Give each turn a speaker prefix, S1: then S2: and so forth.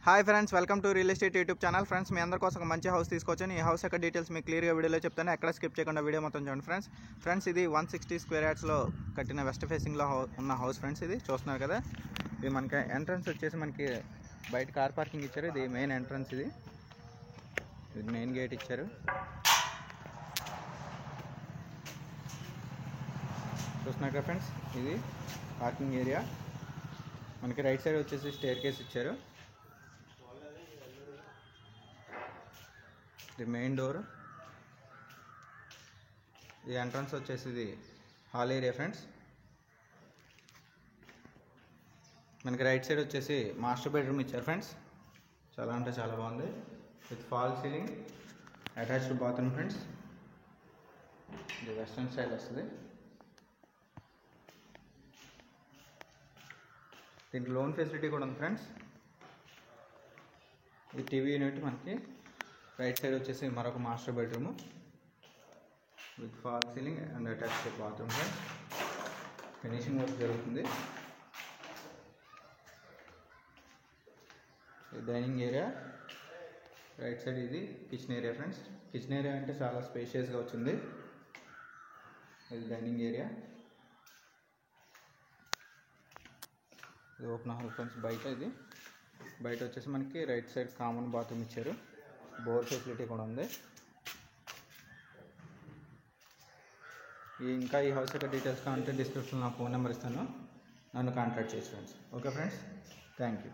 S1: Hi friends, welcome to real estate YouTube channel. Friends, మీ అందరి కోసం ఒక మంచి హౌస్ తీసుకొచ్చాను. ఈ హౌస్ యొక్క డీటెయిల్స్ మీకు క్లియర్గా వీడియోలో చెప్తాను. ఎక్కడ స్కిప్ చేయకుండా వీడియో మొత్తం చూడండి ఫ్రెండ్స్. ఇది 160 స్క్వేర్ యార్డ్స్లో కట్టిన వెస్ట్ ఫేసింగ్లో ఉన్న హౌస్ ఫ్రెండ్స్. ఇది చూస్తున్నారు కదా. ఇది మనకి ఎంట్రన్స్ వచ్చేసి మనకి బయట కార్ పార్కింగ్ ఇచ్చారు. ఇది మెయిన్ ఎంట్రన్స్. ఇది మెయిన్ గేట్ ఇచ్చారు. చూస్తున్నారు కదా ఫ్రెండ్స్, ఇది పార్కింగ్ ఏరియా. మనకి రైట్ సైడ్ వచ్చేసి స్టేర్ కేస్ ఇచ్చారు. ఇది మెయిన్ డోర్. ఈ ఎంట్రన్స్ వచ్చేసి ఇది హాల్ ఏరియా ఫ్రెండ్స్. మనకి రైట్ సైడ్ వచ్చేసి మాస్టర్ బెడ్రూమ్ ఇచ్చారు ఫ్రెండ్స్. చాలా అంటే చాలా బాగుంది. With fall ceiling, attached bathroom friends. ఇది వెస్ట్రన్ స్టైల్ వస్తుంది. దీంట్లో లోన్ ఫెసిలిటీ కూడా ఉంది ఫ్రెండ్స్. ఈ టీవీ యూనిట్ మనకి రైట్ సైడ్ వచ్చేసి మరొక master bedroom with fall ceiling and attached bathroom friends. Finishing work జరుగుతుంది. Dining area right side. ఇది kitchen area friends. Kitchen area అంటే చాలా స్పేషియస్గా వచ్చింది. ఇది డైనింగ్ ఏరియా. ఇది ఓపెన్ హాల్ ఫ్రెండ్స్. బయట వచ్చేసి మనకి రైట్ సైడ్ కామన్ బాత్రూమ్ ఇచ్చారు. బోర్ ఫెసిలిటీ కూడా ఉంది. ఇంకా ఈ హౌస్ యొక్క డీటెయిల్స్ కావాలంటే డిస్క్రిప్షన్లో నా ఫోన్ నెంబర్ ఇస్తాను. నన్ను కాంటాక్ట్ చేసి friends. Okay friends, thank you.